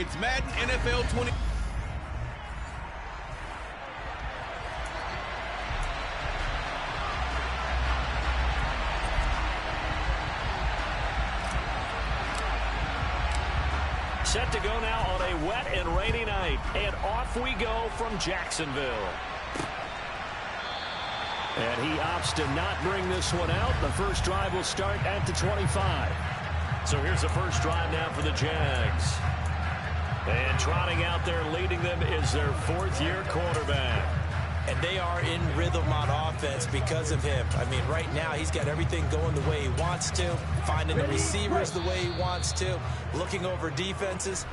It's Madden NFL 20. Set to go now on a wet and rainy night. And off we go from Jacksonville. And he opts to not bring this one out. The first drive will start at the 25. So here's the first drive now for the Jags. And trotting out there leading them is their fourth-year quarterback. And they are in rhythm on offense because of him. I mean, right now he's got everything going the way he wants to, finding the receivers the way he wants to, looking over defenses.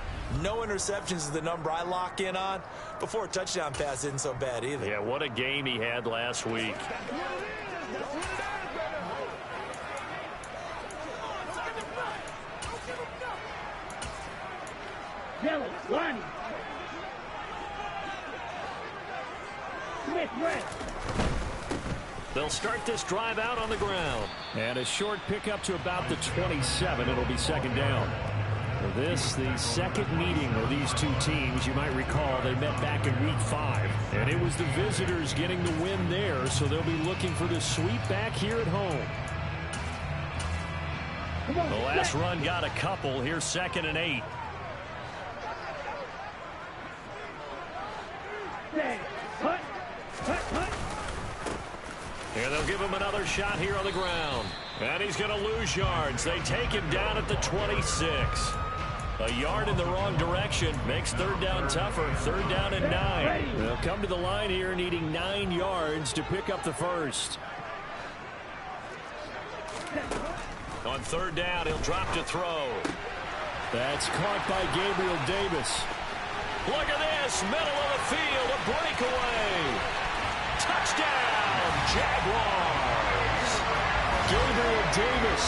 No interceptions is the number I lock in on. Before a touchdown pass isn't so bad either. Yeah, what a game he had last week. They'll start this drive out on the ground. And a short pickup to about the 27. It'll be second down. This, the second meeting of these two teams. You might recall they met back in week 5. And it was the visitors getting the win there, so they'll be looking for the sweep back here at home. The last run got a couple. Here's 2nd and 8. And they'll give him another shot here on the ground. And he's going to lose yards. They take him down at the 26. A yard in the wrong direction makes third down tougher. 3rd down and 9. They'll come to the line here needing 9 yards to pick up the first. On 3rd down, he'll drop to throw. That's caught by Gabriel Davis. Look at this, middle of the field, a breakaway. Touchdown, Jaguars. Gabriel Davis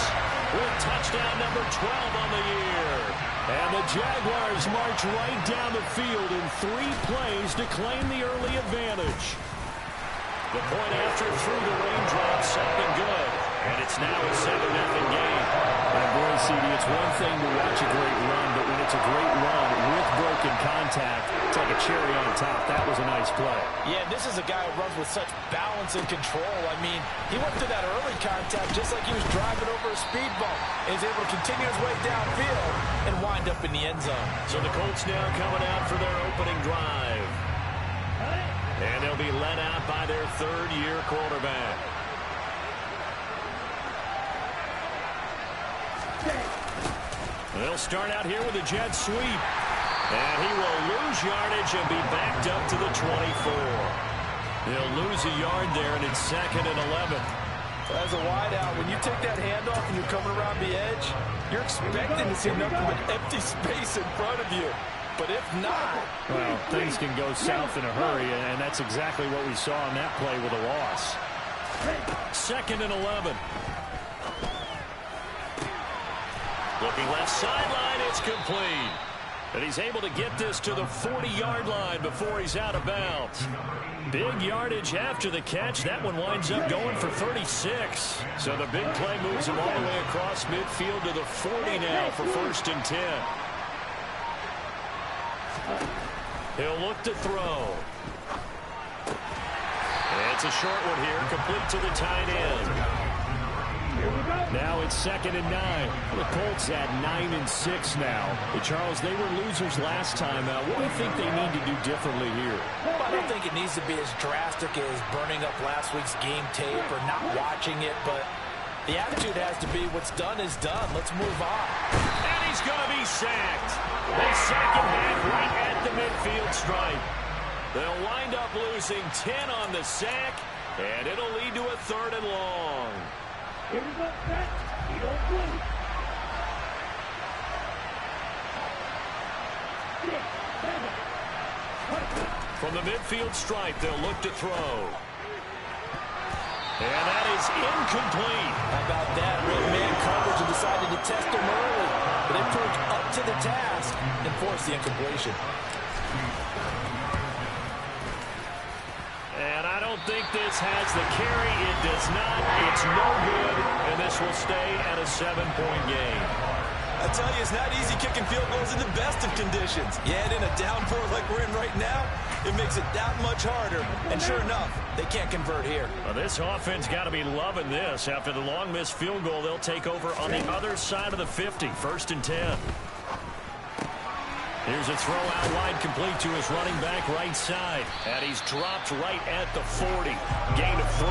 with touchdown number 12 on the year. And the Jaguars march right down the field in 3 plays to claim the early advantage. The point after through the raindrops up and good. And it's now a 7-0 game. And boy, CD, it's one thing to watch a great run, but when it's a great run with broken contact, it's like a cherry on top. That was a nice play. Yeah, this is a guy who runs with such balance and control. I mean, he went through that early contact just like he was driving over a speed bump. And he's able to continue his way downfield and wind up in the end zone. So the Colts now coming out for their opening drive. And they'll be led out by their 3rd-year quarterback. They'll start out here with a jet sweep. And he will lose yardage and be backed up to the 24. He'll lose a yard there, and it's 2nd and 11. As a wideout, when you take that handoff and you're coming around the edge, you're expecting to see nothing but empty space in front of you. But if not... Well, things can go south in a hurry, and that's exactly what we saw on that play with a loss. 2nd and 11. Looking left sideline, it's complete. And he's able to get this to the 40-yard line before he's out of bounds. Big yardage after the catch. That one winds up going for 36. So the big play moves him all the way across midfield to the 40 now for 1st and 10. He'll look to throw. And it's a short one here, complete to the tight end. Now it's 2nd and 9. The Colts at 9 and 6 now. But Charles, they were losers last time. What do you think they need to do differently here? Well, I don't think it needs to be as drastic as burning up last week's game tape or not watching it, but the attitude has to be what's done is done. Let's move on. And he's going to be sacked. They sack him back right at the midfield stripe. They'll wind up losing 10 on the sack, and it'll lead to a 3rd and long. Here we go, set. You don't blink. 6, 7. From the midfield stripe, they'll look to throw. And that is incomplete. How about that? Real man coverage and decided to test him early. But they proved up to the task and forced the incompletion. And I don't think this has the carry. It does not. It's no good. And this will stay at a 7-point game. I tell you, it's not easy kicking field goals in the best of conditions. You add in a downpour like we're in right now, it makes it that much harder. And sure enough, they can't convert here. Well, this offense got to be loving this. After the long missed field goal, they'll take over on the other side of the 50, 1st and 10. Here's a throw out wide, complete to his running back right side. And he's dropped right at the 40. Gain of 3.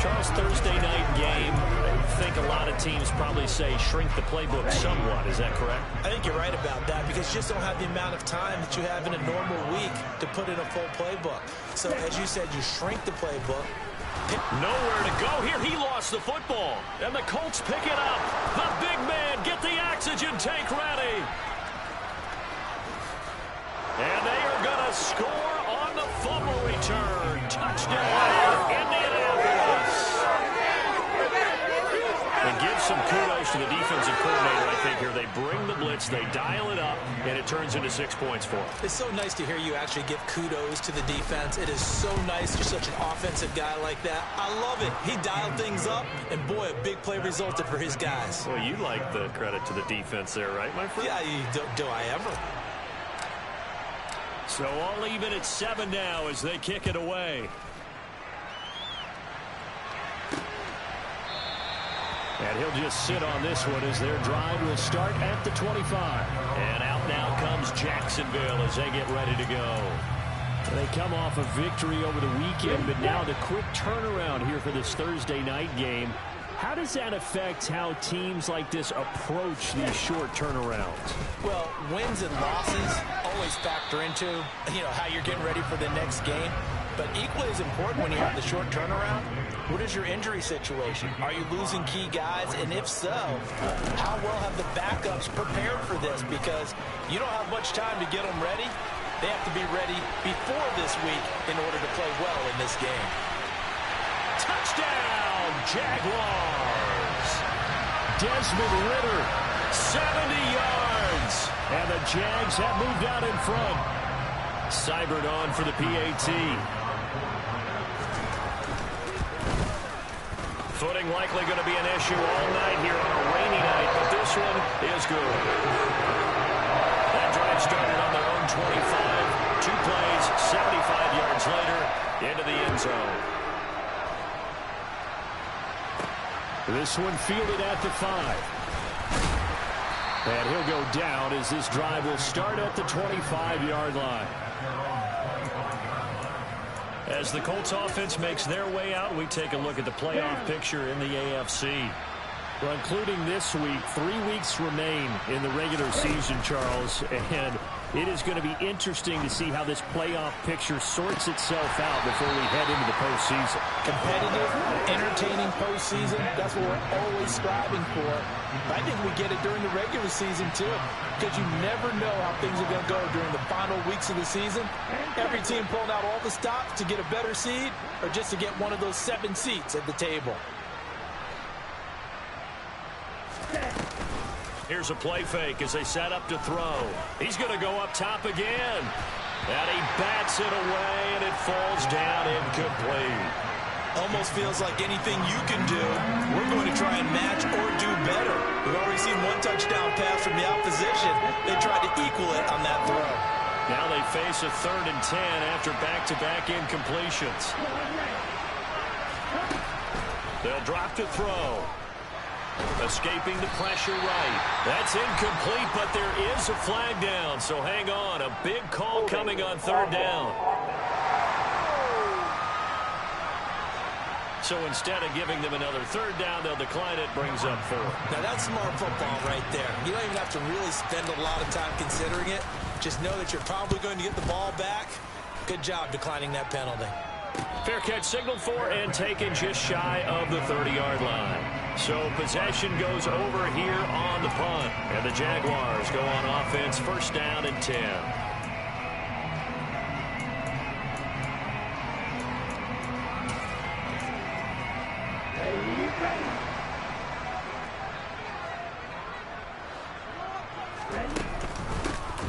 Charles, Thursday night game, I think a lot of teams probably say shrink the playbook somewhat. Is that correct? I think you're right about that because you just don't have the amount of time that you have in a normal week to put in a full playbook. So, as you said, you shrink the playbook. Nowhere to go here. He lost the football. And the Colts pick it up. The big man, get the oxygen tank ready. And they are going to score on the fumble return. Touchdown, Indianapolis. And give some kudos to the defensive coordinator, I think, here. They bring the blitz, they dial it up, and it turns into 6 points for them. It's so nice to hear you actually give kudos to the defense. It is so nice. You're such an offensive guy like that. I love it. He dialed things up, and boy, a big play resulted for his guys. Well, you like the credit to the defense there, right, my friend? Yeah, do I ever? So all even at 7 now as they kick it away. And he'll just sit on this one as their drive will start at the 25. And out now comes Jacksonville as they get ready to go. They come off a victory over the weekend, but now the quick turnaround here for this Thursday night game. How does that affect how teams like this approach these short turnarounds? Well, wins and losses always factor into, how you're getting ready for the next game. But equally as important when you have the short turnaround, what is your injury situation? Are you losing key guys? And if so, how well have the backups prepared for this? Because you don't have much time to get them ready. They have to be ready before this week in order to play well in this game. Touchdown, Jaguars. Desmond Ridder, 70 yards. And the Jags have moved out in front. Seibert on for the PAT. Footing likely going to be an issue all night here on a rainy night, but this one is good. That drive started on their own 25. 2 plays, 75 yards later, into the end zone. This one fielded at the 5. And he'll go down as this drive will start at the 25-yard line. As the Colts offense makes their way out, we take a look at the playoff picture in the AFC. Well, including this week, 3 weeks remain in the regular season, Charles, and it is going to be interesting to see how this playoff picture sorts itself out before we head into the postseason. Competitive, entertaining postseason, that's what we're always striving for. I think we get it during the regular season, too, because you never know how things are going to go during the final weeks of the season. Every team pulling out all the stops to get a better seed or just to get one of those 7 seats at the table. Here's a play fake as they set up to throw. He's going to go up top again. And he bats it away, and it falls down incomplete. Almost feels like anything you can do, we're going to try and match or do better. We've already seen 1 touchdown pass from the opposition. They tried to equal it on that throw. Now they face a 3rd and 10 after back-to-back incompletions. They'll drop to throw. Escaping the pressure right. That's incomplete, but there is a flag down, so hang on. A big call coming on 3rd down. So instead of giving them another 3rd down, they'll decline it, brings up 4. Now that's smart football right there. You don't even have to really spend a lot of time considering it. Just know that you're probably going to get the ball back. Good job declining that penalty. Fair catch signaled for and taken just shy of the 30-yard line. So possession goes over here on the punt. And the Jaguars go on offense, 1st down and 10.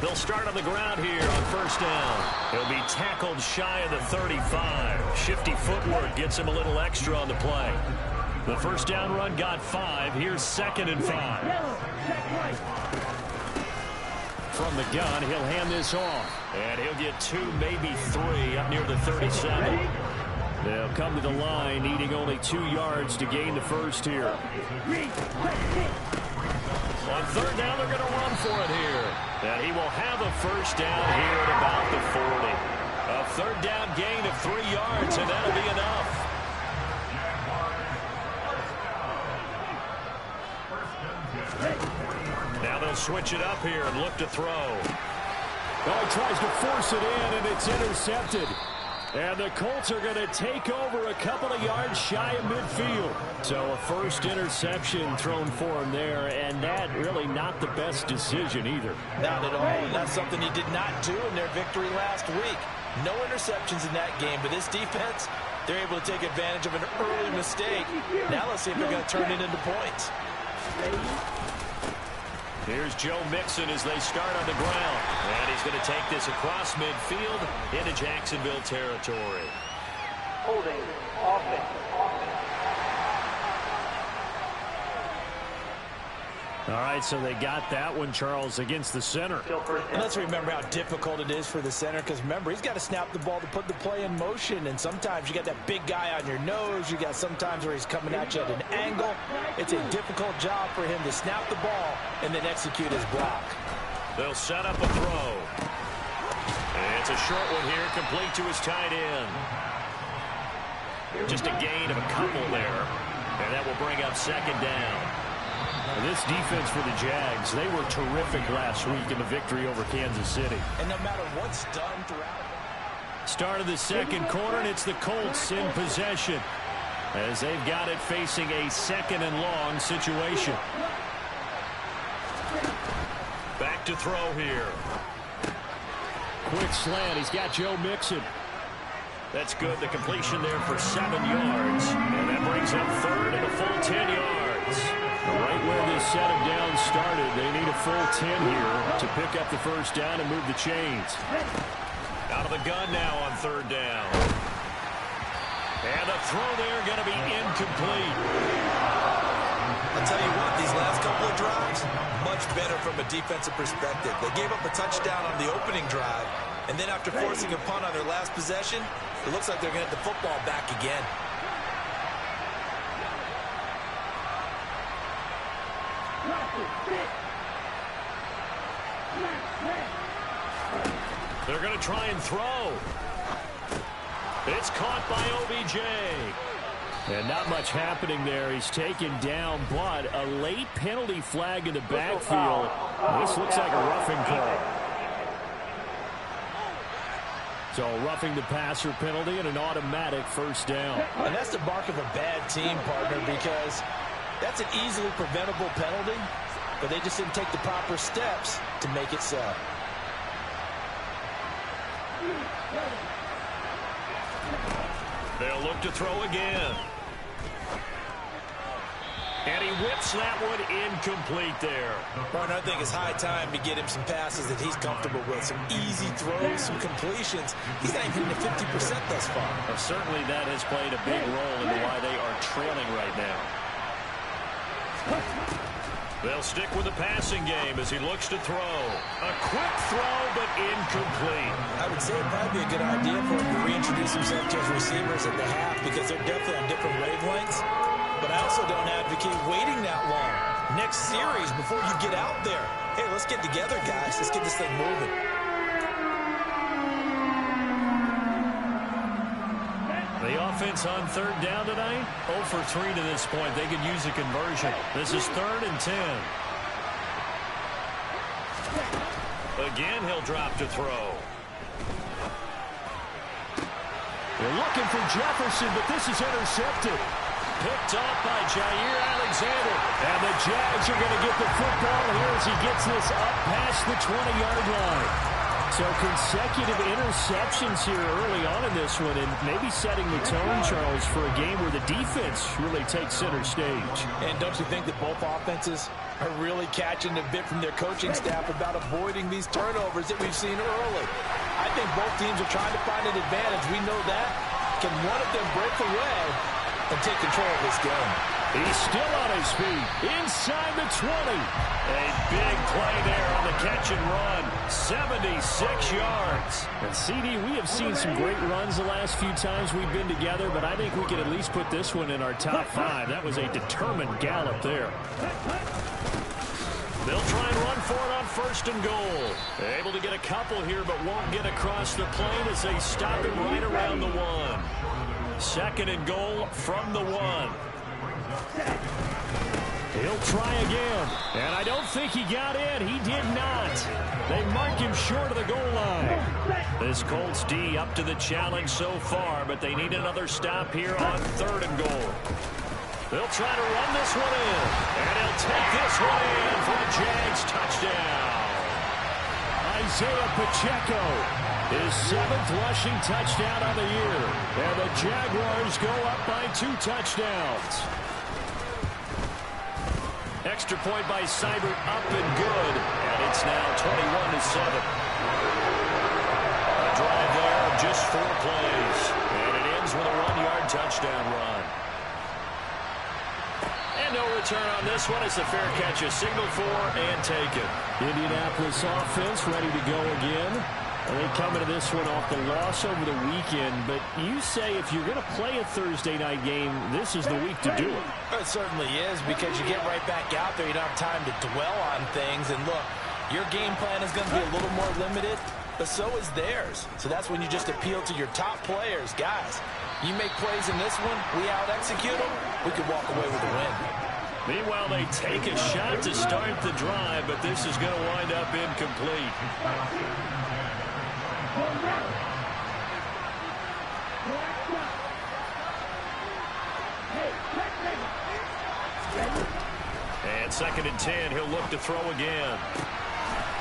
They'll start on the ground here on 1st down. He'll be tackled shy of the 35. Shifty footwork gets him a little extra on the play. The first down run got 5. Here's 2nd and 5. From the gun, he'll hand this off. And he'll get 2, maybe 3 up near the 37. They'll come to the line, needing only 2 yards to gain the first here. On 3rd down, they're going to run for it here. And he will have a first down here at about the 40. A 3rd down gain of 3 yards, and that'll be enough. Now they'll switch it up here and look to throw. Oh, he tries to force it in, and it's intercepted. And the Colts are going to take over a couple of yards shy of midfield. So a first interception thrown for him there, and that really not the best decision either. Not at all, and that's something he did not do in their victory last week. No interceptions in that game, but this defense, they're able to take advantage of an early mistake. Now let's see if they're going to turn it into points. Here's Joe Mixon as they start on the ground. And he's going to take this across midfield into Jacksonville territory. Holding offense. All right, so they got that one, Charles, against the center. And let's remember how difficult it is for the center, because remember, he's got to snap the ball to put the play in motion, and sometimes you got that big guy on your nose. You got sometimes where he's coming at you at an angle. It's a difficult job for him to snap the ball and then execute his block. They'll set up a throw. And it's a short one here, complete to his tight end. Just a gain of a couple there, and that will bring up 2nd down. This defense for the Jags, they were terrific last week in the victory over Kansas City. And no matter what's done throughout. Start of the 2nd quarter, and it's the Colts in possession as they've got it facing a 2nd and long situation. Back to throw here. Quick slant. He's got Joe Mixon. That's good. The completion there for 7 yards. And that brings up 3rd and a full 10 yards. Right where this set of downs started, they need a full 10 here to pick up the first down and move the chains. Out of the gun now on 3rd down. And the throw there going to be incomplete. I'll tell you what, these last couple of drives, much better from a defensive perspective. They gave up a touchdown on the opening drive, and then after forcing a punt on their last possession, it looks like they're going to get the football back again. They're going to try and throw. It's caught by OBJ. And not much happening there. He's taken down, but a late penalty flag in the backfield. This looks like a roughing call. So roughing the passer penalty and an automatic first down. And that's the mark of a bad team, partner, because that's an easily preventable penalty, but they just didn't take the proper steps to make it so. They'll look to throw again. And he whips that one incomplete there. Partner, I think it's high time to get him some passes that he's comfortable with. Some easy throws, some completions. He's not even at 50% thus far. Well, certainly that has played a big role in why they are trailing right now. They'll stick with the passing game as he looks to throw. A quick throw, but incomplete. I would say it'd probably be a good idea for him to reintroduce himself to his receivers at the half because they're definitely on different wavelengths. But I also don't advocate waiting that long. Next series, before you get out there, hey, let's get together, guys. Let's get this thing moving. The offense on 3rd down tonight, 0 for 3 to this point. They could use a conversion. This is 3rd and 10. Again, he'll drop to throw. They're looking for Jefferson, but this is intercepted. Picked off by Jair Alexander. And the Jags are going to get the football here as he gets this up past the 20-yard line. So consecutive interceptions here early on in this one, and maybe setting the tone, Charles, for a game where the defense really takes center stage. And don't you think that both offenses are really catching a bit from their coaching staff about avoiding these turnovers that we've seen early? I think both teams are trying to find an advantage. We know that. Can one of them break away? and take control of this game. He's still on his feet. Inside the 20. A big play there on the catch and run. 76 yards. And CD, we have seen some great runs the last few times we've been together, but I think we could at least put this one in our top 5. That was a determined gallop there. They'll try and run for it on 1st and goal. Able to get a couple here, but won't get across the plane as they stop it right around the 1. 2nd and goal from the 1. He'll try again. And I don't think he got in. He did not. They mark him short of the goal line. This Colts D up to the challenge so far, but they need another stop here on 3rd and goal. They'll try to run this one in. And he'll take this one in for a Jags touchdown. Isaiah Pacheco, his 7th rushing touchdown of the year. And the Jaguars go up by 2 touchdowns. Extra point by Seibert, up and good. And it's now 21-7. A drive there of just 4 plays. And it ends with a 1-yard touchdown run. And no return on this one. It's a fair catch, a signal for and taken. Indianapolis offense ready to go again. And they come into this one off the loss over the weekend. But you say if you're going to play a Thursday night game, this is the week to do it. It certainly is, because you get right back out there. You don't have time to dwell on things. And look, your game plan is going to be a little more limited, but so is theirs. So that's when you just appeal to your top players. Guys, you make plays in this one, we out-execute them, we could walk away with a win. Meanwhile, they take a shot to start the drive, but this is going to wind up incomplete. And 2nd and 10, he'll look to throw again.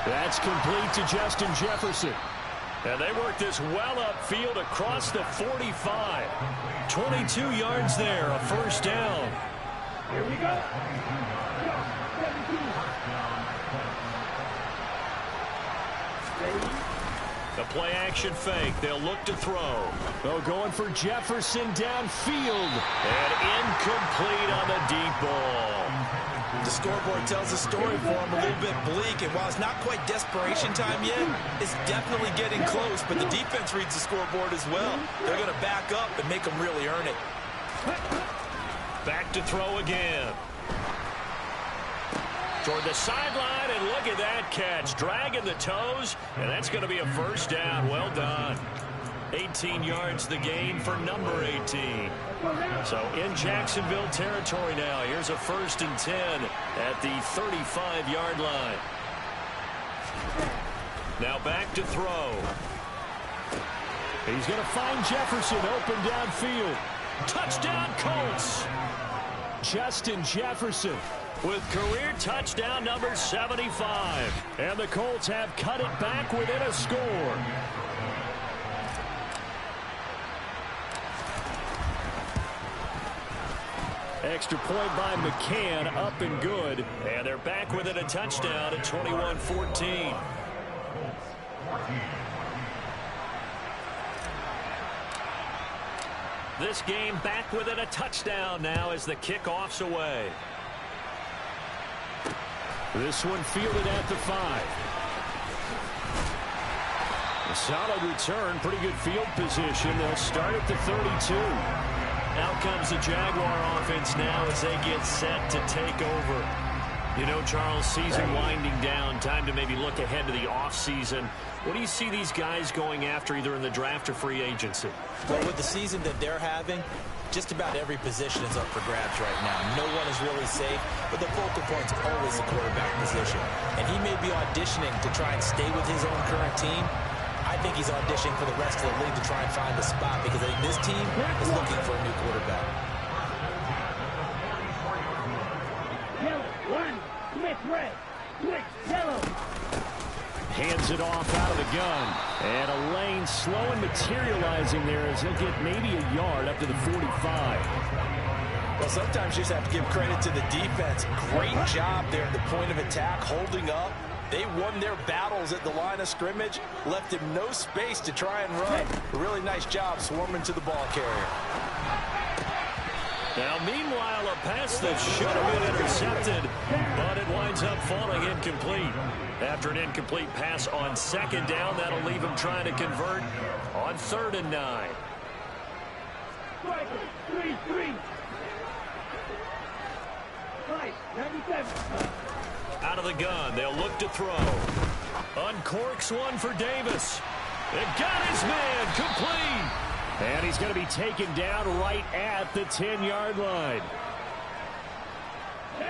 That's complete to Justin Jefferson. And they work this well upfield across the 45. 22 yards there, a 1st down. Here we go. The play action fake. They'll look to throw. Oh, going for Jefferson downfield. And incomplete on the deep ball. The scoreboard tells a story for him, a little bit bleak, and while it's not quite desperation time yet, it's definitely getting close, but the defense reads the scoreboard as well. They're going to back up and make them really earn it. Back to throw again. Toward the sideline, and look at that catch. Dragging the toes, and that's going to be a 1st down. Well done. 18 yards the gain for number 18. So in Jacksonville territory now. Here's a 1st and 10 at the 35-yard line. Now back to throw. He's going to find Jefferson open downfield. Touchdown Colts. Justin Jefferson with career touchdown number 75. And the Colts have cut it back within a score. Extra point by McCann, up and good. And they're back within a touchdown at 21-14. This game back within a touchdown now as the kickoff's away. This one fielded at the 5. A solid return, pretty good field position. They'll start at the 32. Out comes the Jaguar offense now as they get set to take over. You know, Charles, season winding down, time to maybe look ahead to the offseason. What do you see these guys going after either in the draft or free agency? Well, with the season that they're having, just about every position is up for grabs right now. No one is really safe, but the focal point's always the quarterback position. And he may be auditioning to try and stay with his own current team. I think he's auditioning for the rest of the league to try and find a spot because I think this team is looking for a new quarterback. Hands it off out of the gun. And a lane slow and materializing there as he'll get maybe a yard up to the 45. Well, sometimes you just have to give credit to the defense. Great job there at the point of attack, holding up. They won their battles at the line of scrimmage, left him no space to try and run. A really nice job swarming to the ball carrier. Now, meanwhile, a pass that should have been intercepted, but it winds up falling incomplete. After an incomplete pass on second down, that'll leave him trying to convert on 3rd and 9. 3-3. Out of the gun, they'll look to throw. Uncorks one for Davis. It got his man complete. And he's going to be taken down right at the 10-yard line.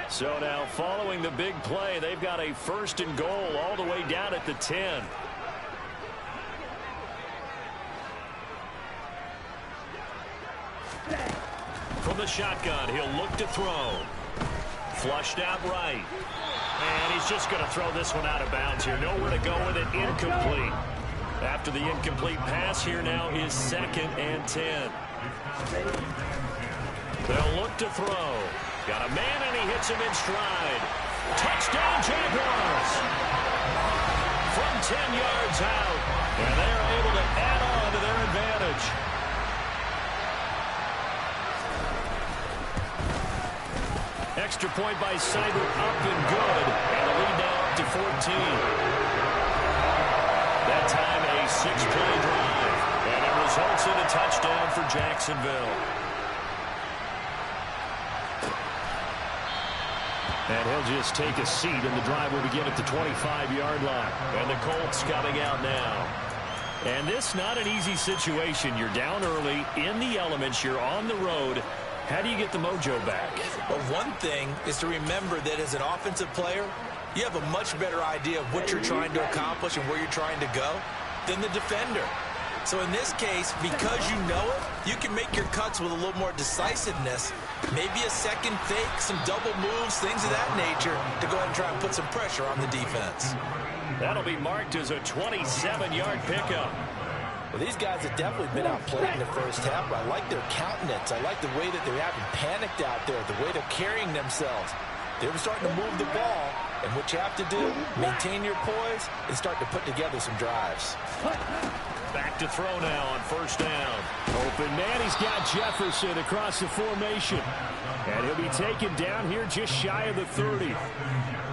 So now following the big play, they've got a 1st and goal all the way down at the 10. From the shotgun, he'll look to throw. Flushed out right. And he's just going to throw this one out of bounds here. Nowhere to go with it. Incomplete. After the incomplete pass, here now is 2nd and 10. They'll look to throw. Got a man, and he hits him in stride. Touchdown, Jaguars! From 10 yards out. And they're able to add on to their advantage. Extra point by Seibert, up and good. And the lead now up to 14. That time a 6-play drive. And it results in a touchdown for Jacksonville. And he'll just take a seat, and the drive will begin at the 25-yard line. And the Colts coming out now. And this not an easy situation. You're down early, in the elements, you're on the road. How do you get the mojo back? Well, one thing is to remember that as an offensive player, you have a much better idea of what you're trying to accomplish and where you're trying to go than the defender. So in this case, because you know it, you can make your cuts with a little more decisiveness. Maybe a second fake, some double moves, things of that nature to go ahead and try and put some pressure on the defense. That'll be marked as a 27-yard pickup. Well, these guys have definitely been outplayed in the first half, but I like their countenance. I like the way that they haven't panicked out there, the way they're carrying themselves. They're starting to move the ball, and what you have to do, maintain your poise and start to put together some drives. Back to throw now on 1st down. Open man, he's got Jefferson across the formation. And he'll be taken down here just shy of the 30.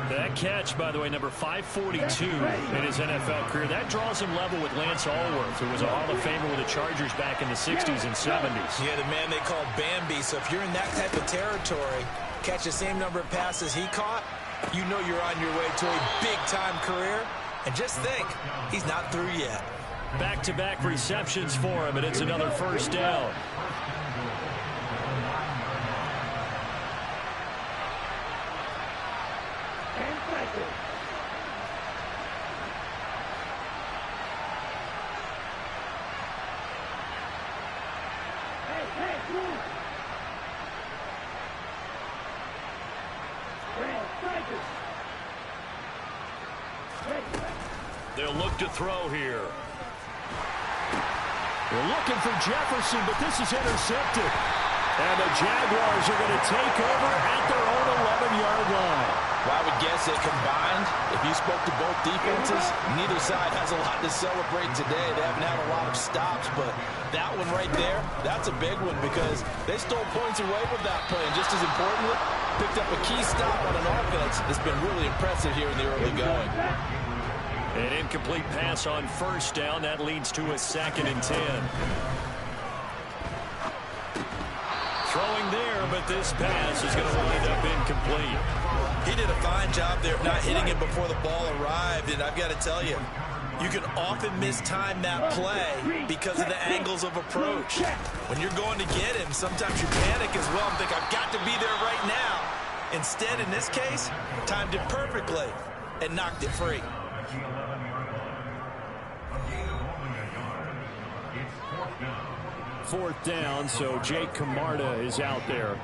That catch, by the way, number 542 in his NFL career. That draws him level with Lance Allworth, who was a Hall of Famer with the Chargers back in the 60s and 70s. Yeah, the man they called Bambi. So if you're in that type of territory, catch the same number of passes he caught, you know you're on your way to a big-time career. And just think, he's not through yet. Back-to-back receptions for him, and it's another 1st down. They'll look to throw here. They're looking for Jefferson, but this is intercepted. And the Jaguars are going to take over at their own 11-yard line. Well, I would guess that combined, if you spoke to both defenses, neither side has a lot to celebrate today. They haven't had a lot of stops, but that one right there, that's a big one because they stole points away with that play. And just as importantly, picked up a key stop on an offense that's been really impressive here in the early going. An incomplete pass on 1st down. That leads to a 2nd and 10. Throwing there, but this pass is going to wind up incomplete. He did a fine job there of not hitting it before the ball arrived. And I've got to tell you, you can often mistime that play because of the angles of approach. When you're going to get him, sometimes you panic as well and think, I've got to be there right now. Instead, in this case, timed it perfectly and knocked it free. Fourth down, so Jake Camarda is out there.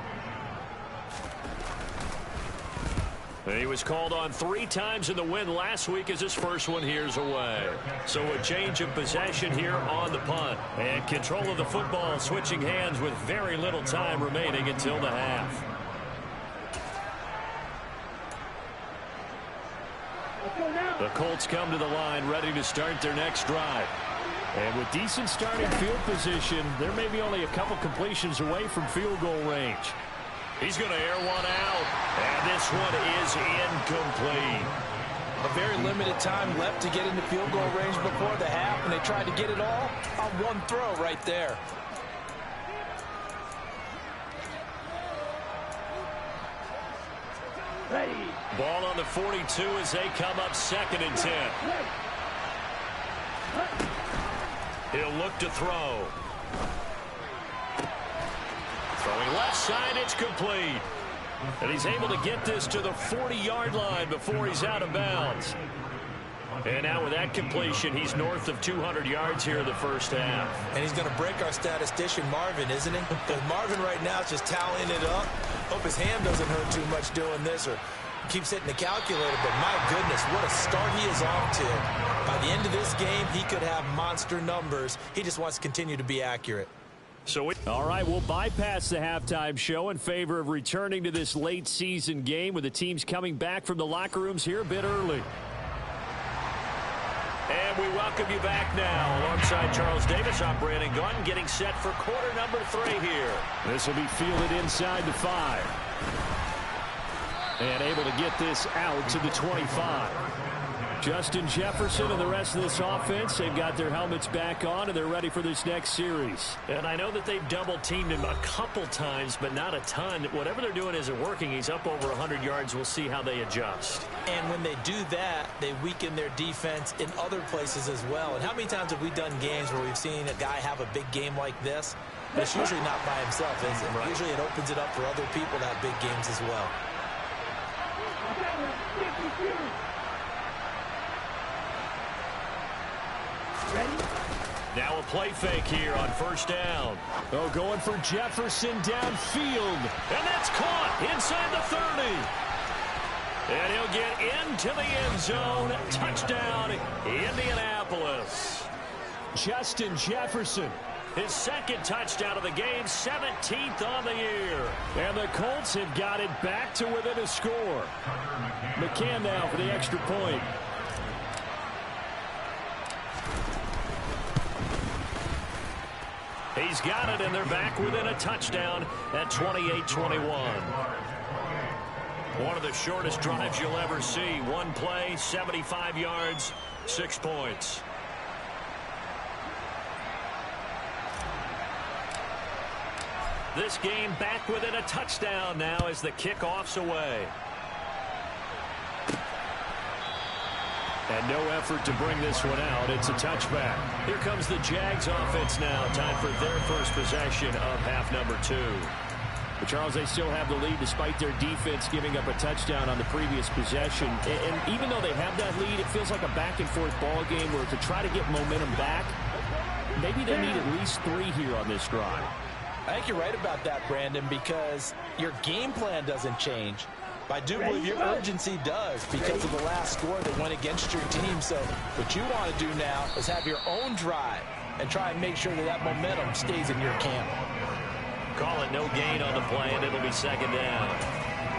He was called on 3 times in the win last week as his first one here's away. So a change of possession here on the punt. And control of the football switching hands with very little time remaining until the half. The Colts come to the line ready to start their next drive. And with decent starting field position, there may be only a couple completions away from field goal range. He's going to air one out, and this one is incomplete. A very limited time left to get into field goal range before the half, and they tried to get it all on one throw right there. Ready. Ball on the 42 as they come up 2nd and 10. He'll look to throw. Throwing left side, it's complete. And he's able to get this to the 40-yard line before he's out of bounds. And now with that completion, he's north of 200 yards here in the first half. And he's going to break our statistician, Marvin, isn't he? Because Marvin right now is just tallying it up. Hope his hand doesn't hurt too much doing this or keeps hitting the calculator. But my goodness, what a start he is off to. By the end of this game, he could have monster numbers. He just wants to continue to be accurate. All right, we'll bypass the halftime show in favor of returning to this late season game with the teams coming back from the locker rooms here a bit early. And we welcome you back now. Alongside Charles Davis, I'm Brandon Gunn, getting set for quarter number 3 here. This will be fielded inside the 5. And able to get this out to the 25. Justin Jefferson and the rest of this offense, they've got their helmets back on, and they're ready for this next series. And I know that they've double-teamed him a couple times, but not a ton. Whatever they're doing isn't working. He's up over 100 yards. We'll see how they adjust. And when they do that, they weaken their defense in other places as well. And how many times have we done games where we've seen a guy have a big game like this? But it's usually not by himself, is it? Right. Usually it opens it up for other people to have big games as well. Now a play fake here on first down. Oh, going for Jefferson downfield. And that's caught inside the 30. And he'll get into the end zone. Touchdown, Indianapolis. Justin Jefferson. His 2nd touchdown of the game, 17th on the year. And the Colts have got it back to within a score. McCann now for the extra point. He's got it, and they're back within a touchdown at 28-21. One of the shortest drives you'll ever see. One play, 75 yards, 6 points. This game back within a touchdown now as the kickoff's away. And no effort to bring this one out. It's a touchback. Here comes the Jags offense now. Time for their first possession of half number 2. But Charles, they still have the lead despite their defense giving up a touchdown on the previous possession. And even though they have that lead, it feels like a back-and-forth ball game where to try to get momentum back, maybe they need at least 3 here on this drive. I think you're right about that, Brandon, because your game plan doesn't change. But I do believe your urgency does because of the last score that went against your team. So what you want to do now is have your own drive and try and make sure that that momentum stays in your camp. Call it no gain on the play, and it'll be 2nd down.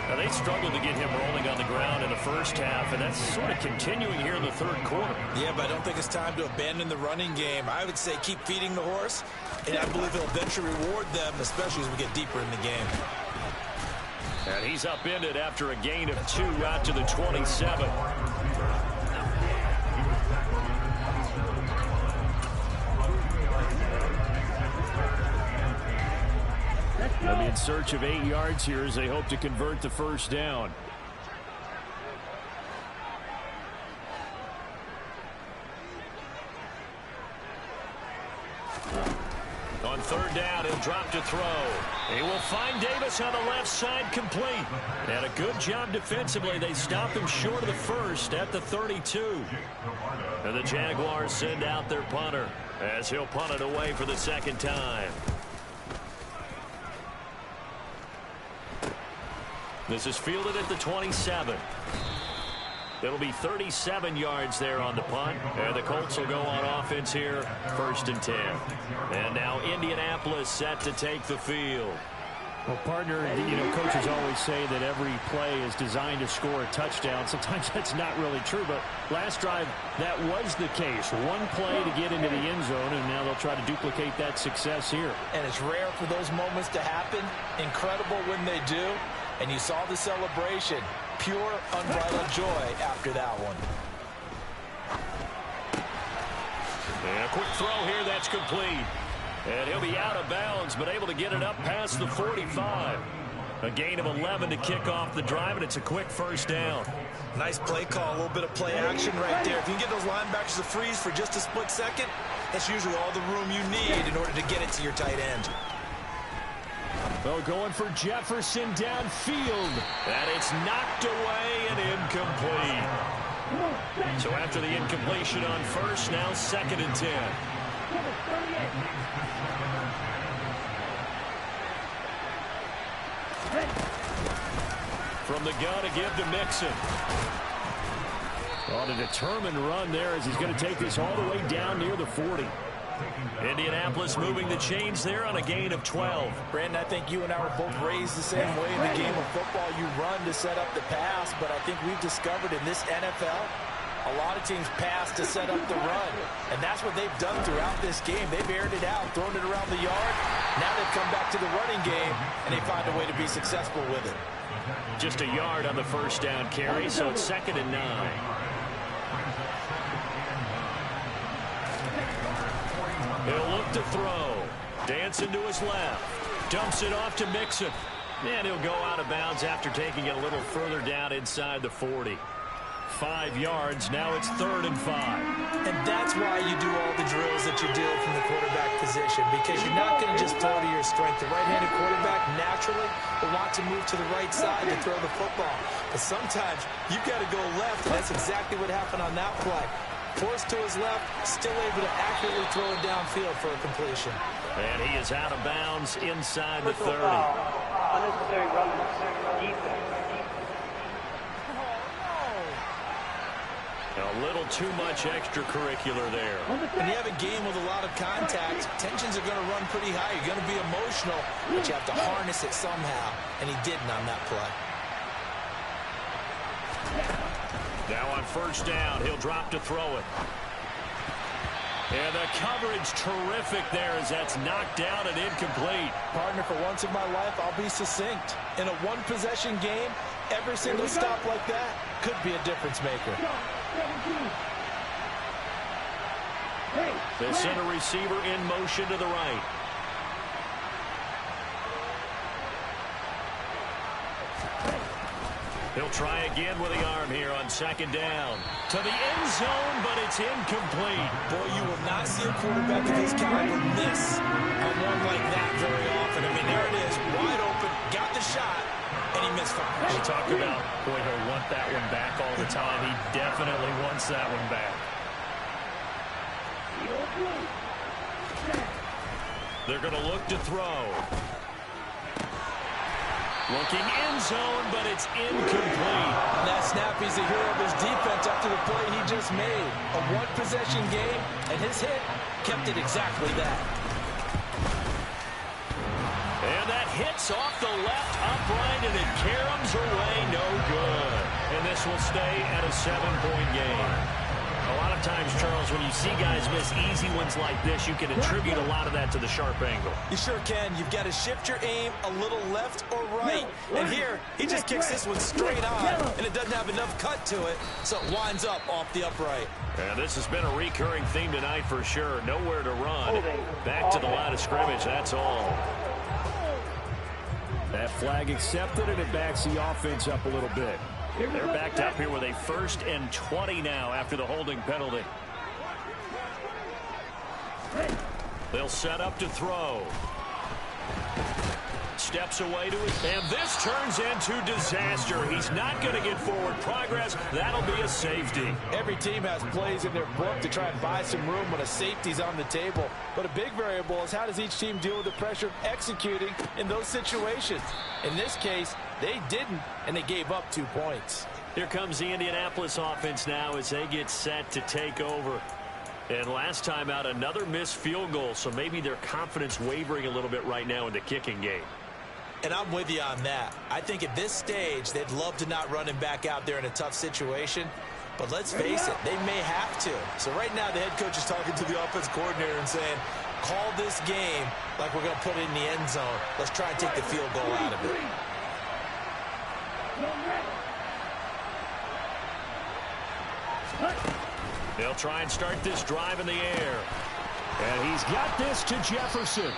Now, they struggled to get him rolling on the ground in the first half, and that's sort of continuing here in the 3rd quarter. Yeah, but I don't think it's time to abandon the running game. I would say keep feeding the horse, and I believe he'll eventually reward them, especially as we get deeper in the game. And he's upended after a gain of 2 out to the 27. They'll be in search of 8 yards here as they hope to convert the first down. On 3rd down, he'll drop to throw. He will find Davis on the left side, complete. And a good job defensively. They stop him short of the first at the 32. And the Jaguars send out their punter as he'll punt it away for the 2nd time. This is fielded at the 27. It'll be 37 yards there on the punt. And the Colts will go on offense here, 1st and 10. And now Indianapolis set to take the field. Well, partner, you know, coaches always say that every play is designed to score a touchdown. Sometimes that's not really true, but last drive, that was the case. One play to get into the end zone, and now they'll try to duplicate that success here. And it's rare for those moments to happen. Incredible when they do. And you saw the celebration. Pure, unbridled joy after that one. And a quick throw here, that's complete. And he'll be out of bounds, but able to get it up past the 45. A gain of 11 to kick off the drive, and it's a quick first down. Nice play call, a little bit of play action right there. If you can get those linebackers to freeze for just a split second, that's usually all the room you need in order to get it to your tight end. Well, going for Jefferson downfield. And it's knocked away and incomplete. So after the incompletion on first, now 2nd and 10. From the gun to give to Mixon. On a determined run there as he's going to take this all the way down near the 40. Indianapolis moving the chains there on a gain of 12. Brandon, I think you and I were both raised the same way in the game of football. You run to set up the pass, but I think we've discovered in this NFL, a lot of teams pass to set up the run. And that's what they've done throughout this game. They've aired it out, thrown it around the yard. Now they've come back to the running game, and they find a way to be successful with it. Just a yard on the first down carry, so it's 2nd and 9. He'll look to throw. Dancing to his left. Dumps it off to Mixon. And he'll go out of bounds after taking it a little further down inside the 40. 5 yards. Now it's 3rd and 5. And that's why you do all the drills that you do from the quarterback position, because you're not going to just throw to your strength. The right-handed quarterback naturally will want to move to the right side to throw the football. But sometimes you've got to go left, and that's exactly what happened on that play. Forced to his left, still able to accurately throw it downfield for a completion. And he is out of bounds inside the 30. Unnecessary roughness. Defense. A little too much extracurricular there. When you have a game with a lot of contact, tensions are going to run pretty high. You're going to be emotional, but you have to harness it somehow, and he didn't on that play. Now on first down, he'll drop to throw it. And the coverage terrific there as that's knocked down and incomplete. Partner, for once in my life, I'll be succinct. In a one-possession game, every single stop like that could be a difference maker. They send a receiver in motion to the right. He'll try again with the arm here on 2nd down. To the end zone, but it's incomplete. Boy, you will not see a quarterback of his caliber miss on one like that very often. I mean, there it is, wide open, got the shot, and he misfires. We talk about, boy, he'll want that one back all the time. He definitely wants that one back. They're going to look to throw. Looking end zone, but it's incomplete. That snap, he's the hero of his defense after the play he just made. A one-possession game, and his hit kept it exactly that. And that hits off the left upright, and it caroms away, no good. And this will stay at a 7-point game. A lot of times, Charles, when you see guys miss easy ones like this, you can attribute a lot of that to the sharp angle. You sure can. You've got to shift your aim a little left or right. And here, he just kicks this one straight on, and it doesn't have enough cut to it, so it winds up off the upright. And this has been a recurring theme tonight for sure. Nowhere to run. Back to the line of scrimmage, that's all. That flag accepted, and it backs the offense up a little bit. They're backed up here with a 1st and 20 now after the holding penalty. They'll set up to throw. Steps away to it, and this turns into disaster. He's not going to get forward progress. That'll be a safety. Every team has plays in their book to try and buy some room when a safety's on the table. But a big variable is how does each team deal with the pressure of executing in those situations. In this case, they didn't, and they gave up 2 points. Here comes the Indianapolis offense now as they get set to take over. And last time out, another missed field goal, so maybe their confidence wavering a little bit right now in the kicking game. And I'm with you on that. I think at this stage, they'd love to not run him back out there in a tough situation. But let's face it, they may have to. So right now, the head coach is talking to the offense coordinator and saying, call this game like we're going to put it in the end zone. Let's try and take the field goal out of it. They'll try and start this drive in the air. And he's got this to Jefferson.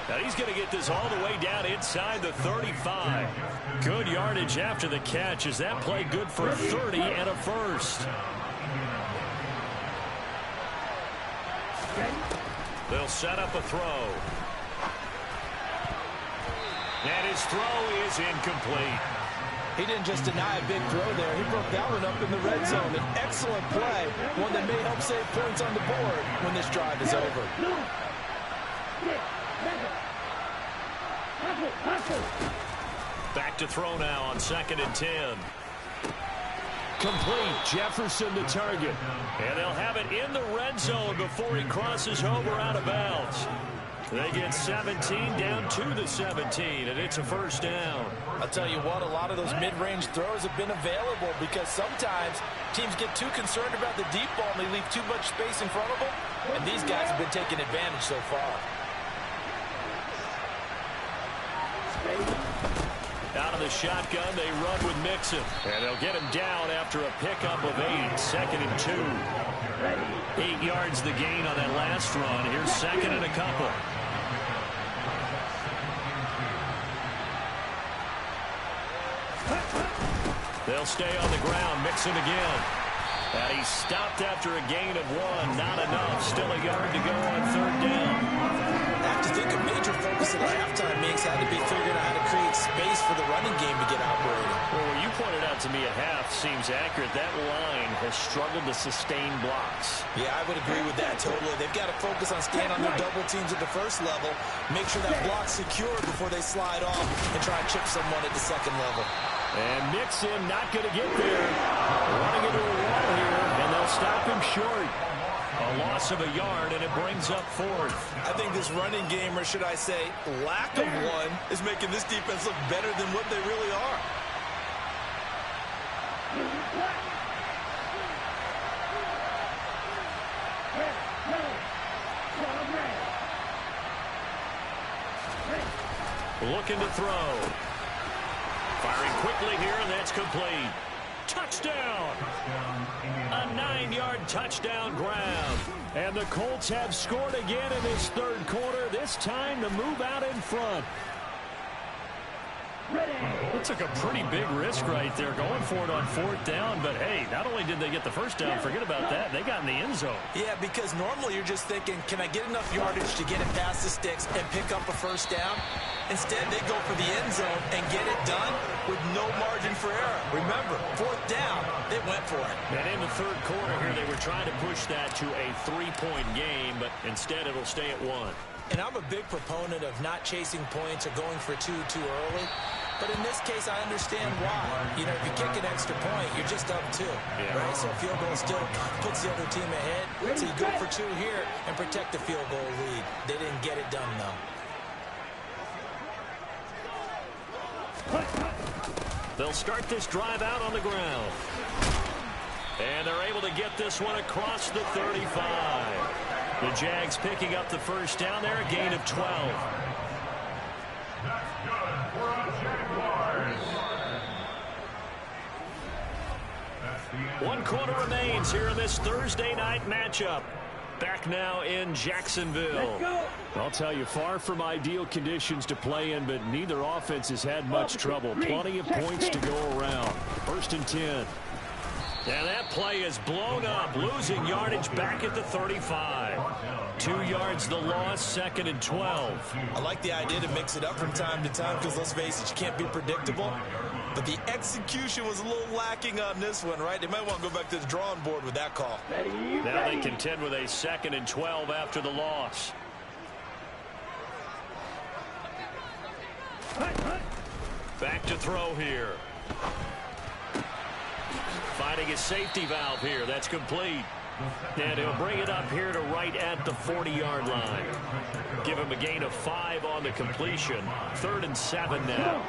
Now he's going to get this all the way down inside the 35. Good yardage after the catch. Is that play good for 30 and a first? They'll set up a throw. And his throw is incomplete. He didn't just deny a big throw there. He broke that one up in the red zone. An excellent play, one that may help save points on the board when this drive is over. Back to throw now on 2nd and 10. Complete. Jefferson the target. And they'll have it in the red zone before he crosses over out of bounds. They get 17 down to the 17, and it's a first down. I'll tell you what, a lot of those mid-range throws have been available because sometimes teams get too concerned about the deep ball and they leave too much space in front of them, and these guys have been taking advantage so far. Out of the shotgun, they run with Mixon. And they'll get him down after a pickup of 8, 2nd and 2. 8 yards the gain on that last run. Here's 2nd and a couple. They'll stay on the ground. Mixon again. And he's stopped after a gain of 1. Not enough. Still a yard to go on 3rd down. I have to think a major focus of the halftime mix had to be figuring out how to create space for the running game to get operating. Well, what you pointed out to me at half seems accurate. That line has struggled to sustain blocks. Yeah, I would agree with that totally. They've got to focus on staying on their double teams at the first level, make sure that block's secured before they slide off and try and chip someone at the second level. And Mixon not going to get there. Running into a wall here, and they'll stop him short. A loss of a yard, and it brings up 4th. I think this running game, or should I say lack of one, is making this defense look better than what they really are. Looking to throw. Firing quickly here, and that's complete. Touchdown! A 9-yard touchdown grab. And the Colts have scored again in this 3rd quarter, this time to move out in front. It took a pretty big risk right there going for it on 4th down, but hey, not only did they get the first down, forget about that, they got in the end zone. Yeah, because normally you're just thinking, can I get enough yardage to get it past the sticks and pick up a first down? Instead, they go for the end zone and get it done with no margin for error. Remember, 4th down, they went for it. And in the 3rd quarter here, they were trying to push that to a 3-point game, but instead it'll stay at 1. And I'm a big proponent of not chasing points or going for 2 too early. But in this case, I understand why. You know, if you kick an extra point, you're just up 2. Yeah. Right? So a field goal still puts the other team ahead. So you go for 2 here and protect the field goal lead. They didn't get it done, though. They'll start this drive out on the ground. And they're able to get this one across the 35. The Jags picking up the first down there, a gain of 12. One quarter remains here in this Thursday night matchup. Back now in Jacksonville. I'll tell you, far from ideal conditions to play in, but neither offense has had much trouble. Plenty of points to go around. 1st and 10. And that play is blown up, losing yardage back at the 35. 2 yards the loss, 2nd and 12. I like the idea to mix it up from time to time because, let's face it, you can't be predictable. But the execution was a little lacking on this one, right? They might want to go back to the drawing board with that call. Now they contend with a 2nd and 12 after the loss. Back to throw here. Finding his safety valve here. That's complete. And he'll bring it up here to right at the 40-yard line. Give him a gain of 5 on the completion. 3rd and 7 now.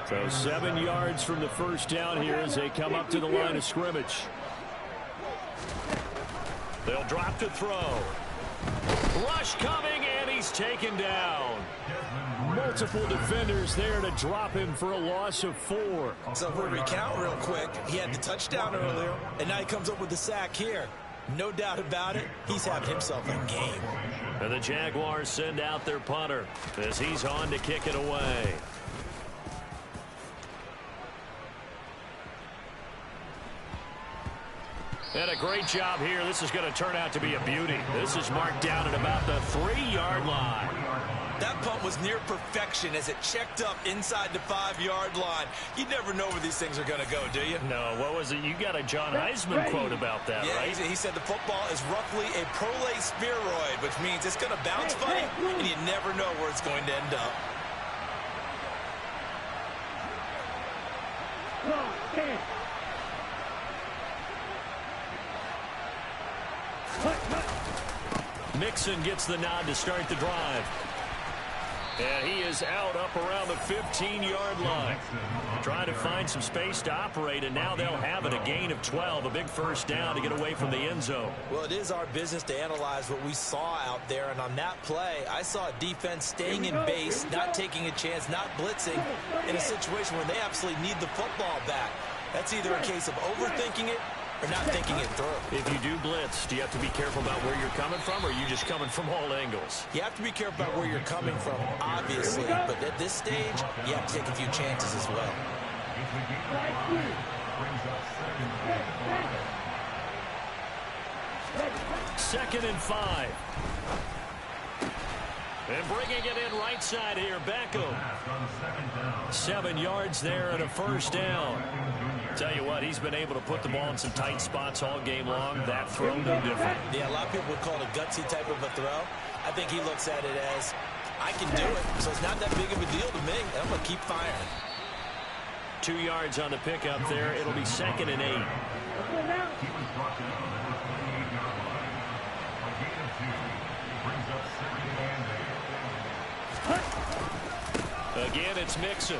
So 7 yards from the first down here as they come up to the line of scrimmage. They'll drop to throw. Rush coming, and he's taken down. Multiple defenders there to drop him for a loss of 4. So if we recount real quick, he had the touchdown earlier, and now he comes up with the sack here. No doubt about it, he's having himself a game. And the Jaguars send out their punter as he's on to kick it away. And a great job here. This is going to turn out to be a beauty. This is marked down at about the 3-yard line. That punt was near perfection as it checked up inside the 5-yard line. You never know where these things are going to go, do you? No, what was it? You got a John Heisman quote about that, yeah, right? He said the football is roughly a prolate spheroid, which means it's going to bounce funny, and you never know where it's going to end up. Mixon gets the nod to start the drive. And he is out up around the 15-yard line. Trying to find some space to operate, and now they'll have it. A gain of 12, a big first down to get away from the end zone. Well, it is our business to analyze what we saw out there, and on that play, I saw a defense staying in base, not taking a chance, not blitzing, in a situation where they absolutely need the football back. That's either a case of overthinking it or not thinking it through. If you do blitz, do you have to be careful about where you're coming from, or are you just coming from all angles? You have to be careful about where you're coming from, obviously, but at this stage, you have to take a few chances as well. 2nd and 5. And bringing it in right side here, Beckham. 7 yards there and a first down. Tell you what, he's been able to put the ball in some tight spots all game long. That throw, no different. Yeah, a lot of people would call it a gutsy type of a throw. I think he looks at it as, I can do it, so it's not that big of a deal to me. I'm going to keep firing. 2 yards on the pickup there. It'll be 2nd and 8. Again, it's Mixon.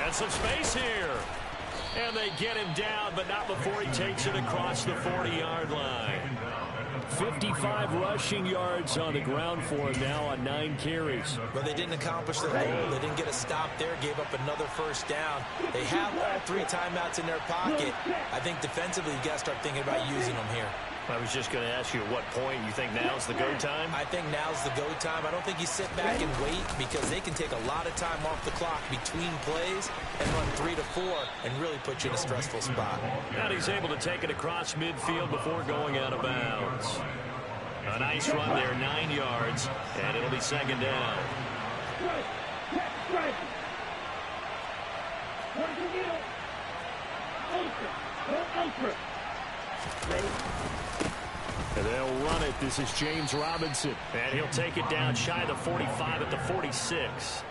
And some space here. And they get him down, but not before he takes it across the 40-yard line. 55 rushing yards on the ground for him now on 9 carries. But they didn't accomplish their goal. They didn't get a stop there, gave up another first down. They have all 3 timeouts in their pocket. I think defensively, you got to start thinking about using them here. I was just going to ask you at what point you think now's the go time? I think now's the go time. I don't think you sit back and wait because they can take a lot of time off the clock between plays and run 3 to 4 and really put you in a stressful spot. And he's able to take it across midfield before going out of bounds. A nice run there, 9 yards, and it'll be 2nd down. And they'll run it. This is James Robinson. And he'll take it down shy of the 45 at the 46.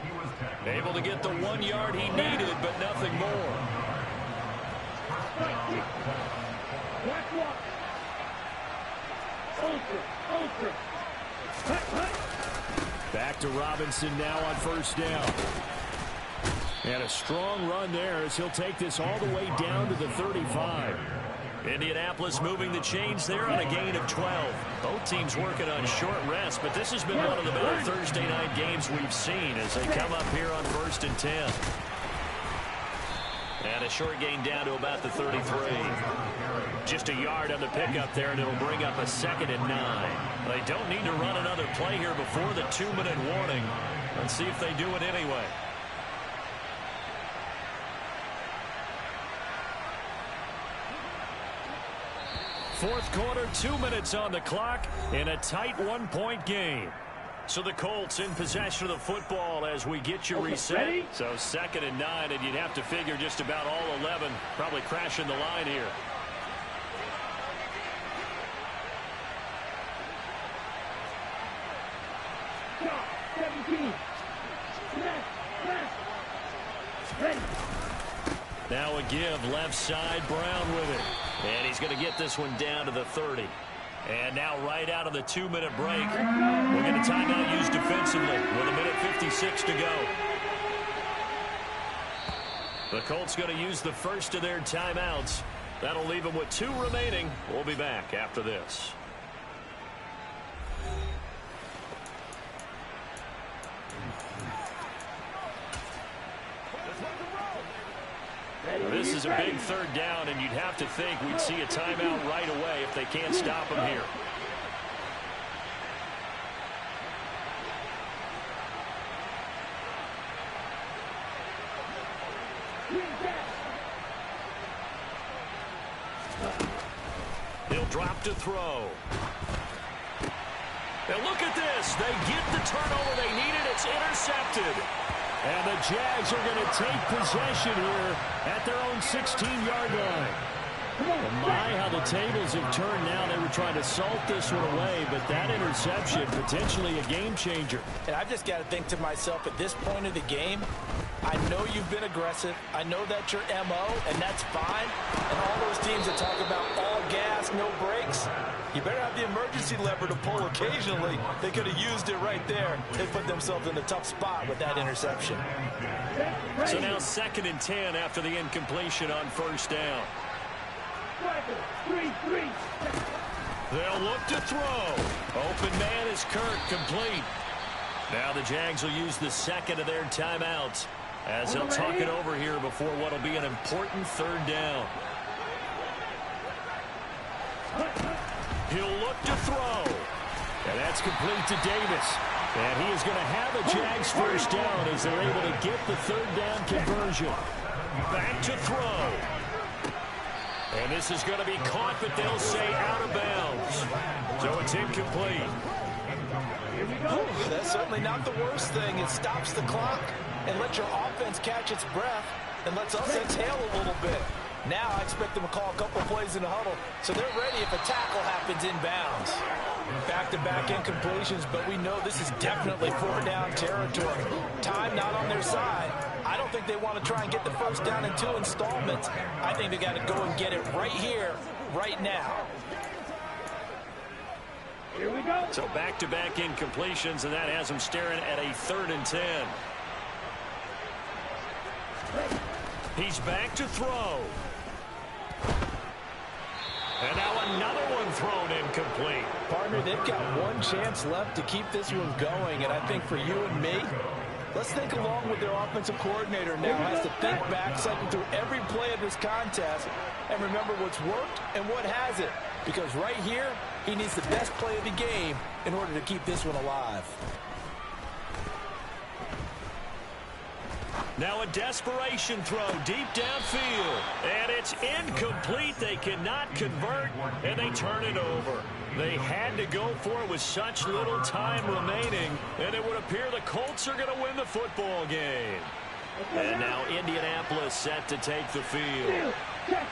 Able to get the 1 yard he needed, but nothing more. Back to Robinson now on first down. And a strong run there as he'll take this all the way down to the 35. Indianapolis moving the chains there on a gain of 12. Both teams working on short rest, but this has been one of the better Thursday night games we've seen as they come up here on 1st and 10. And a short gain down to about the 33. Just a yard on the pickup there, and it'll bring up a 2nd and 9. They don't need to run another play here before the 2-minute warning. Let's see if they do it anyway. Fourth quarter, 2 minutes on the clock in a tight 1-point game. So the Colts in possession of the football as we get you reset. Ready? So 2nd and 9, and you'd have to figure just about all 11 probably crashing the line here. Stop. 17. Ready. Now a give left side, Brown with it. And he's going to get this one down to the 30. And now right out of the 2-minute break, we'll get a timeout used defensively with 1:56 to go. The Colts going to use the first of their timeouts. That'll leave them with 2 remaining. We'll be back after this. This is a big 3rd down, and you'd have to think we'd see a timeout right away if they can't stop them here. He'll drop to throw. Now look at this. They get the turnover they needed. It's intercepted. And the Jags are going to take possession here at their own 16-yard line. Well, my, how the tables have turned now. They were trying to salt this one away, but that interception, potentially a game changer. And I've just got to think to myself, at this point of the game, I know you've been aggressive. I know that's your MO, and that's fine. And all those teams that talk about all gas, no brakes, you better have the emergency lever to pull occasionally. They could have used it right there. They put themselves in a tough spot with that interception. So now 2nd and 10 after the incompletion on 1st down. They'll look to throw. Open man is Kirk, complete. Now the Jags will use the 2nd of their timeouts as they'll talk it over here before what will be an important 3rd down. He'll look to throw. And that's complete to Davis. And he is going to have a Jags 1st down as they're able to get the 3rd down conversion. Back to throw. And this is going to be caught, but they'll say out of bounds. So it's incomplete. That's certainly not the worst thing. It stops the clock and lets your offense catch its breath and lets us exhale a little bit. Now I expect them to call a couple plays in the huddle, so they're ready if a tackle happens inbounds. Back-to-back incompletions, but we know this is definitely 4th-down territory. Time not on their side. I don't think they want to try and get the 1st down in 2 installments. I think they got to go and get it right here, right now. Here we go. So back-to-back incompletions, and that has them staring at a 3rd and 10. He's back to throw. And now another one thrown incomplete. Partner, they've got one chance left to keep this one going, and I think for you and me, let's think along with their offensive coordinator now. Has to think back, cycle through every play of this contest, and remember what's worked and what hasn't. Because right here, he needs the best play of the game in order to keep this one alive. Now a desperation throw deep downfield. And it's incomplete. They cannot convert, and they turn it over. They had to go for it with such little time remaining, and it would appear the Colts are going to win the football game. And now Indianapolis set to take the field.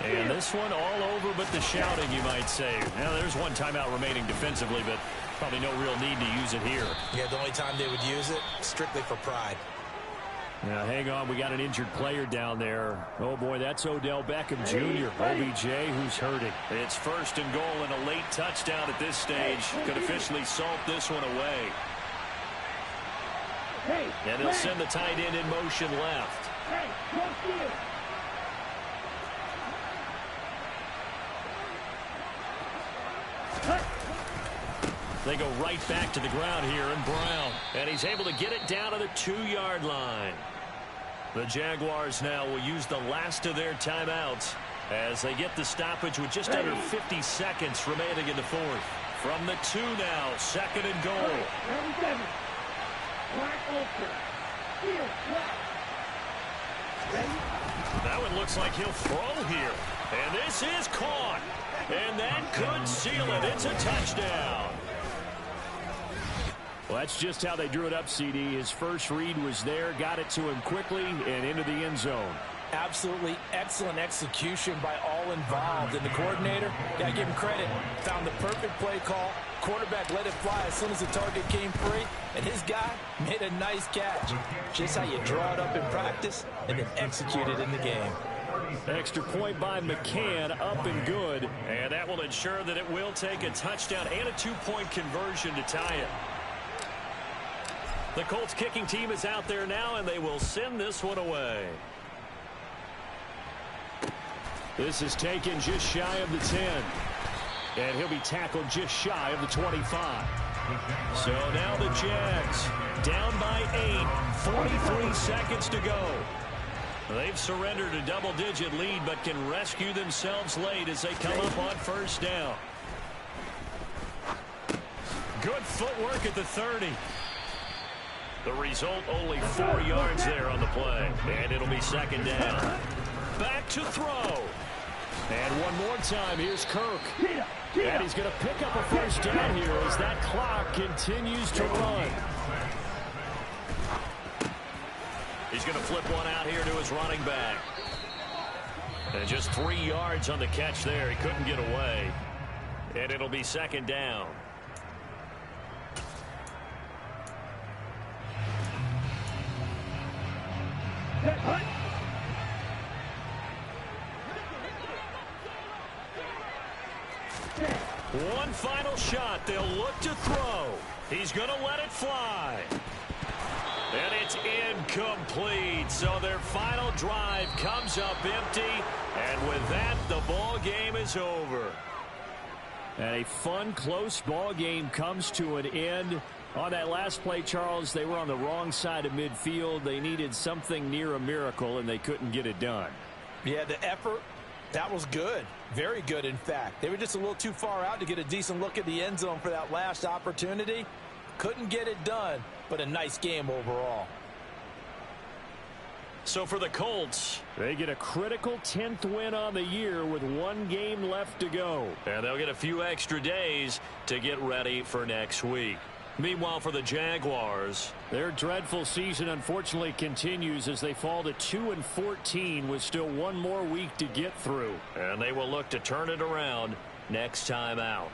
And this one all over but the shouting, you might say. Now there's one timeout remaining defensively, but probably no real need to use it here. Yeah, the only time they would use it, strictly for pride. Now, hang on. We got an injured player down there. Oh, boy, that's Odell Beckham Jr., OBJ, who's hurting. It's 1st and goal and a late touchdown at this stage. Could officially salt this one away. And he'll send the tight end in motion left. They go right back to the ground here, and Brown. And he's able to get it down to the 2-yard line. The Jaguars now will use the last of their timeouts as they get the stoppage with just under 50 seconds remaining in the 4th. From the 2 now, 2nd and goal. That one looks like he'll throw here. And this is caught. And that could seal it. It's a touchdown. Well, that's just how they drew it up, CD. His first read was there, got it to him quickly, and into the end zone. Absolutely excellent execution by all involved. And the coordinator, got to give him credit, found the perfect play call. Quarterback let it fly as soon as the target came free, and his guy made a nice catch. Just how you draw it up in practice and then execute it in the game. Extra point by McCann, up and good. And that will ensure that it will take a touchdown and a 2-point conversion to tie it. The Colts kicking team is out there now, and they will send this one away. This is taken just shy of the 10. And he'll be tackled just shy of the 25. So now the Jags down by 8, 43 seconds to go. They've surrendered a double-digit lead, but can rescue themselves late as they come up on first down. Good footwork at the 30. The result, only 4 yards there on the play. And it'll be second down. Back to throw. And one more time, here's Kirk. And he's going to pick up a first down here as that clock continues to run. He's going to flip one out here to his running back. And just 3 yards on the catch there. He couldn't get away. And it'll be second down. One final shot. They'll look to throw. He's going to let it fly. And it's incomplete. So their final drive comes up empty. And with that, the ball game is over. And a fun, close ball game comes to an end. On that last play, Charles, they were on the wrong side of midfield. They needed something near a miracle, and they couldn't get it done. Yeah, the effort, that was good. Very good, in fact. They were just a little too far out to get a decent look at the end zone for that last opportunity. Couldn't get it done, but a nice game overall. So for the Colts, they get a critical 10th win on the year with 1 game left to go. And they'll get a few extra days to get ready for next week. Meanwhile, for the Jaguars, their dreadful season unfortunately continues as they fall to 2-14 with still 1 more week to get through. And they will look to turn it around next time out.